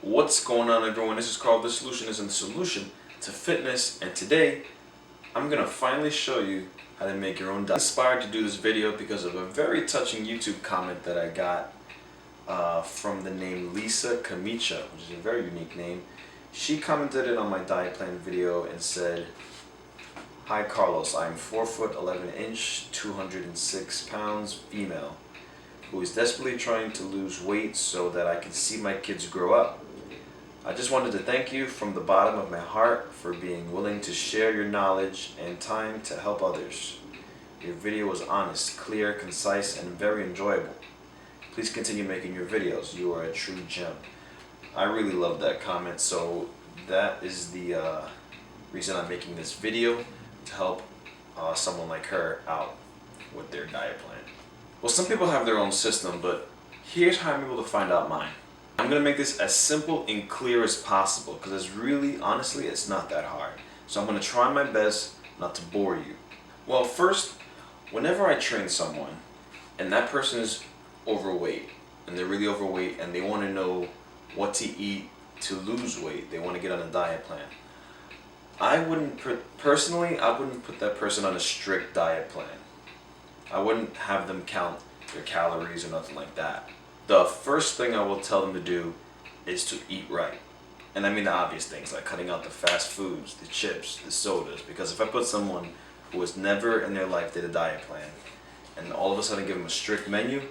What's going on, everyone? This is Carl. The solution isn't the solution to fitness, and today I'm gonna finally show you how to make your own diet. I'm inspired to do this video because of a very touching YouTube comment that I got from the name Lisa Kamicha, which is a very unique name. She commented it on my diet plan video and said, "Hi Carlos, I'm 4 foot 11 inch, 206 pounds, female, who is desperately trying to lose weight so that I can see my kids grow up. I just wanted to thank you from the bottom of my heart for being willing to share your knowledge and time to help others. Your video was honest, clear, concise, and very enjoyable. Please continue making your videos. You are a true gem." I really love that comment, so that is the reason I'm making this video, to help someone like her out with their diet plan. Well, some people have their own system, but here's how I'm able to find out mine. I'm going to make this as simple and clear as possible because it's really, honestly, it's not that hard. So I'm going to try my best not to bore you. Well, first, whenever I train someone and that person is overweight, and they're really overweight and they want to know what to eat to lose weight, they want to get on a diet plan, I wouldn't put that person on a strict diet plan. I wouldn't have them count their calories or nothing like that. The first thing I will tell them to do is to eat right. And I mean the obvious things, like cutting out the fast foods, the chips, the sodas. Because if I put someone who has never in their life did a diet plan and all of a sudden give them a strict menu,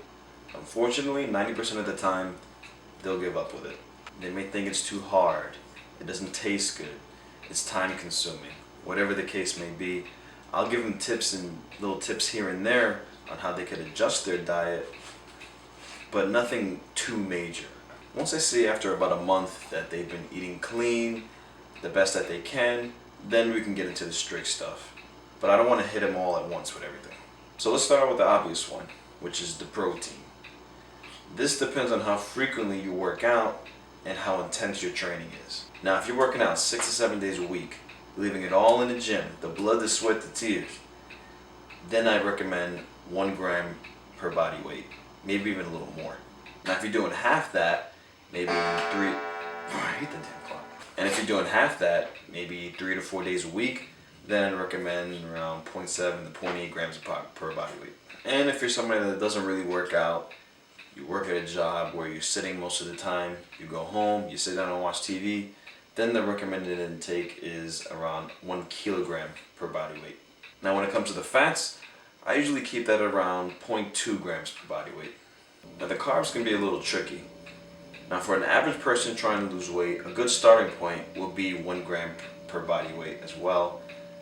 unfortunately 90% of the time they'll give up with it. They may think it's too hard, it doesn't taste good, it's time consuming, whatever the case may be. I'll give them tips and little tips here and there on how they could adjust their diet, but nothing too major. Once I see after about a month that they've been eating clean, the best that they can, then we can get into the strict stuff. But I don't want to hit them all at once with everything. So let's start out with the obvious one, which is the protein. This depends on how frequently you work out and how intense your training is. Now, if you're working out 6 to 7 days a week, leaving it all in the gym, the blood, the sweat, the tears, then I recommend 1 gram per body weight, maybe even a little more. Now, if you're doing half that, maybe I hate the damn clock. And if you're doing half that, maybe 3 to 4 days a week, then I recommend around 0.7 to 0.8 grams per body weight. And if you're somebody that doesn't really work out, you work at a job where you're sitting most of the time, you go home, you sit down and watch TV, then the recommended intake is around 1 kilogram per body weight. Now, when it comes to the fats, I usually keep that around 0.2 grams per body weight. Now, the carbs can be a little tricky. Now, for an average person trying to lose weight, a good starting point will be 1 gram per body weight as well.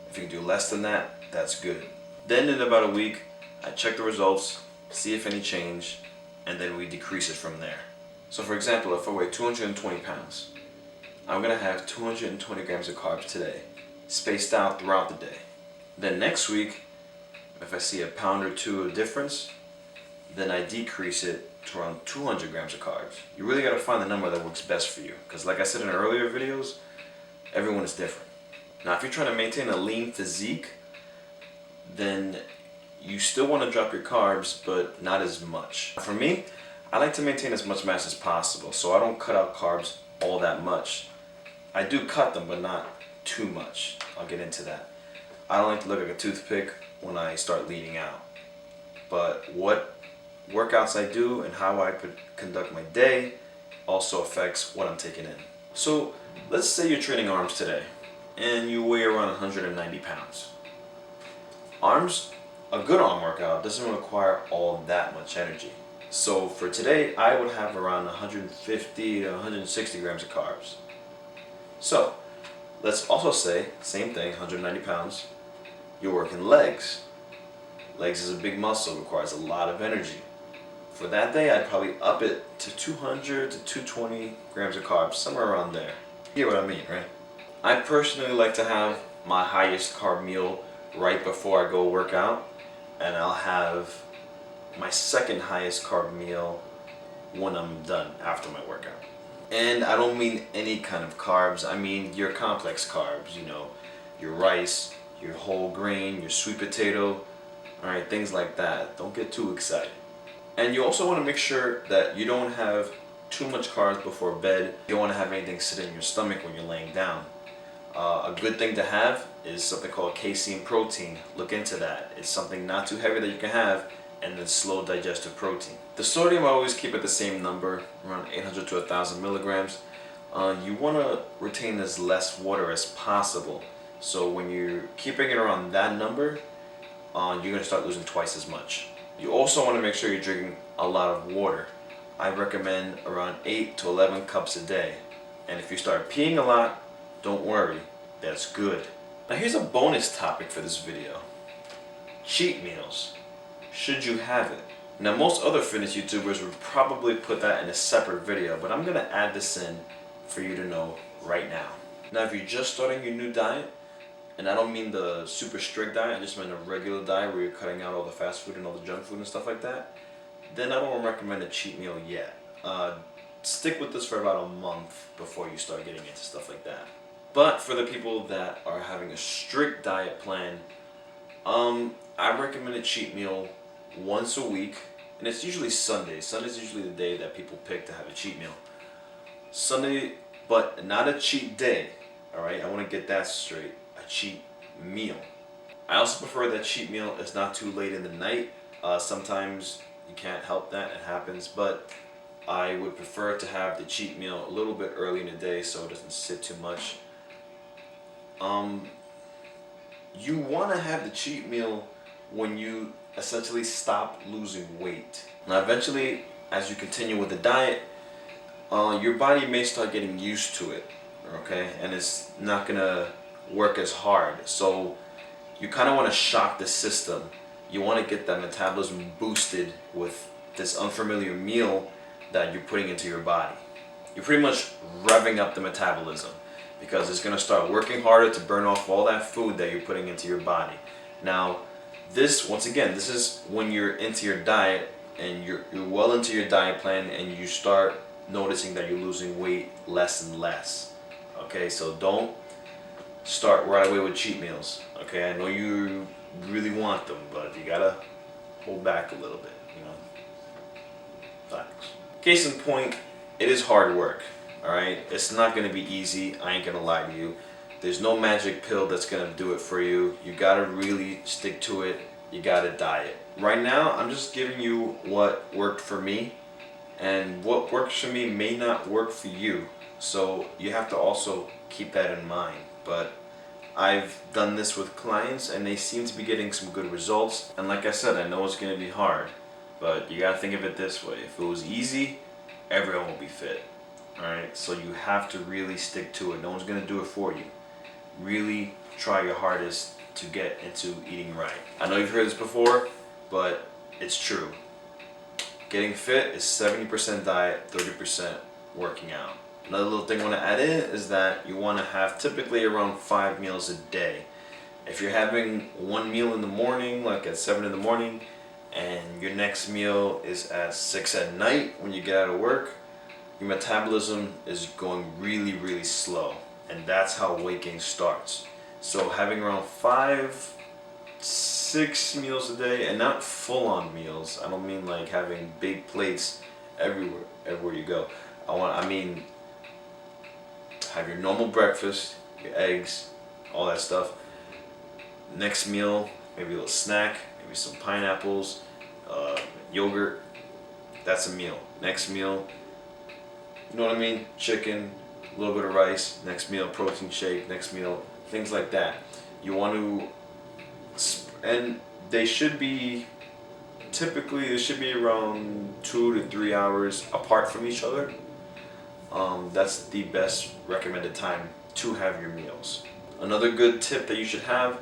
If you can do less than that, that's good. Then in about a week, I check the results, see if any change, and then we decrease it from there. So for example, if I weigh 220 pounds, I'm going to have 220 grams of carbs today, spaced out throughout the day. Then next week, if I see a pound or two of difference, then I decrease it to around 200 grams of carbs. You really got to find the number that works best for you, because like I said in earlier videos, everyone is different. Now, if you're trying to maintain a lean physique, then you still want to drop your carbs, but not as much. For me, I like to maintain as much mass as possible, so I don't cut out carbs all that much. I do cut them, but not too much. I'll get into that. I don't like to look like a toothpick when I start leaning out. But what workouts I do and how I conduct my day also affects what I'm taking in. So let's say you're training arms today and you weigh around 190 pounds. A good arm workout doesn't require all that much energy. So for today, I would have around 150 to 160 grams of carbs. So let's also say, same thing, 190 pounds, you're working legs. Legs is a big muscle, requires a lot of energy. For that day, I'd probably up it to 200 to 220 grams of carbs, somewhere around there. You get what I mean, right? I personally like to have my highest carb meal right before I go work out, and I'll have my second highest carb meal when I'm done after my workout. And I don't mean any kind of carbs, I mean your complex carbs, your rice, your whole grain, your sweet potato, alright, things like that. Don't get too excited. And you also want to make sure that you don't have too much carbs before bed. You don't want to have anything sit in your stomach when you're laying down. A good thing to have is something called casein protein. Look into that. It's something not too heavy that you can have, and then slow digestive protein. The sodium I always keep at the same number, around 800 to 1,000 milligrams. You want to retain as less water as possible. So when you're keeping it around that number, you're going to start losing twice as much. You also want to make sure you're drinking a lot of water. I recommend around 8 to 11 cups a day. And if you start peeing a lot, don't worry, that's good. Now here's a bonus topic for this video. Cheat meals. Should you have it? Now most other fitness YouTubers would probably put that in a separate video, but I'm going to add this in for you to know right now. Now if you're just starting your new diet, and I don't mean the super strict diet, I just mean a regular diet where you're cutting out all the fast food and all the junk food and stuff like that, then I don't recommend a cheat meal yet. Stick with this for about a month before you start getting into stuff like that. But for the people that are having a strict diet plan, I recommend a cheat meal once a week, and it's usually Sunday. Sunday's usually the day that people pick to have a cheat meal. Sunday, but not a cheat day, alright? I want to get that straight. A cheat meal. I also prefer that cheat meal is not too late in the night. Sometimes you can't help that, it happens, but I would prefer to have the cheat meal a little bit early in the day so it doesn't sit too much. You want to have the cheat meal when you essentially stop losing weight. Now eventually, as you continue with the diet, your body may start getting used to it, okay? And it's not gonna work as hard. So you kind of want to shock the system. You want to get that metabolism boosted with this unfamiliar meal that you're putting into your body. You're pretty much revving up the metabolism because it's going to start working harder to burn off all that food that you're putting into your body. Now this, once again, this is when you're into your diet and you're well into your diet plan and you start noticing that you're losing weight less and less. Okay, so don't start right away with cheat meals. Okay, I know you really want them, but you gotta hold back a little bit, you know. Thanks. Case in point, it is hard work. Alright, it's not gonna be easy, I ain't gonna lie to you. There's no magic pill that's gonna do it for you. You gotta really stick to it. You gotta diet. Right now, I'm just giving you what worked for me, and what works for me may not work for you. So you have to also keep that in mind. But I've done this with clients and they seem to be getting some good results. And like I said, I know it's gonna be hard, but you gotta think of it this way. If it was easy, everyone will be fit. Alright, so you have to really stick to it. No one's gonna do it for you. Really try your hardest to get into eating right. I know you've heard this before, but it's true. Getting fit is 70% diet, 30% working out. Another little thing I want to add in is that you want to have typically around 5 meals a day. If you're having one meal in the morning, like at 7 in the morning, and your next meal is at 6 at night when you get out of work, your metabolism is going really, really slow. And that's how weight gain starts. So having around 5, 6 meals a day, and not full-on meals. I don't mean like having big plates everywhere you go. I mean have your normal breakfast, your eggs, all that stuff. Next meal, maybe a little snack, maybe some pineapples, yogurt. That's a meal. Next meal, you know what I mean? Chicken, a little bit of rice. Next meal, protein shake. Next meal, things like that. You want to, and they should be, typically they should be around 2 to 3 hours apart from each other. That's the best recommended time to have your meals. Another good tip that you should have,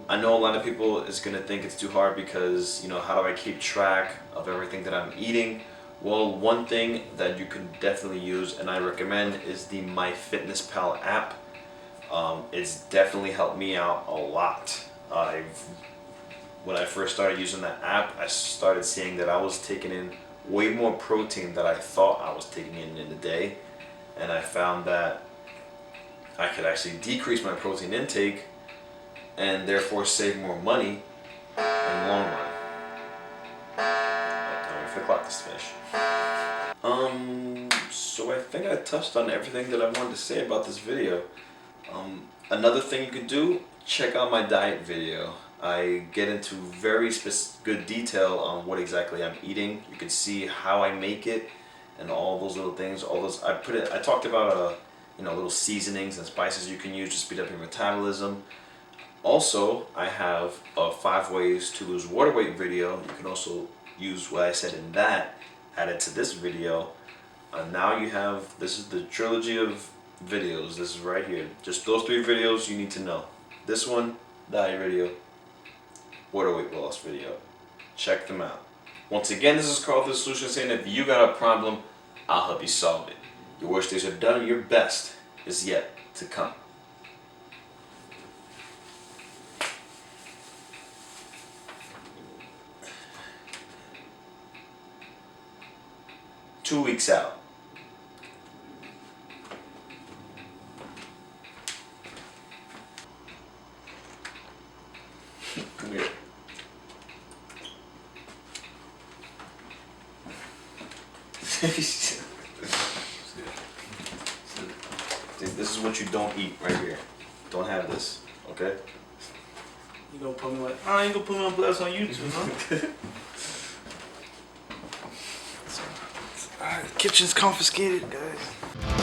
I know a lot of people is going to think it's too hard because, you know, how do I keep track of everything that I'm eating? Well, one thing that you can definitely use and I recommend is the MyFitnessPal app. It's definitely helped me out a lot. When I first started using that app, I started seeing that I was taking in way more protein than I thought I was taking in a day, and I found that I could actually decrease my protein intake and therefore save more money in the long run. Don't forget to clock this fish. So I think I touched on everything that I wanted to say about this video. Another thing you could do, check out my diet video. I get into very good detail on what exactly I'm eating. You can see how I make it and all those little things. All those I talked about little seasonings and spices you can use to speed up your metabolism. Also, I have a 5 ways to lose water weight video. You can also use what I said in that added to this video. Now you have, this is the trilogy of videos. This is right here. Just those 3 videos you need to know. This one, diet video, water weight loss video. Check them out. Once again, this is Carl, the solution, saying if you got a problem, I'll help you solve it. Your worst days are done and your best is yet to come. Two weeks out. Come here. This is what you don't eat right here. Don't have this, okay? You gonna put me like, I ain't gonna put me on blast on YouTube, huh? Alright, kitchen's confiscated, guys.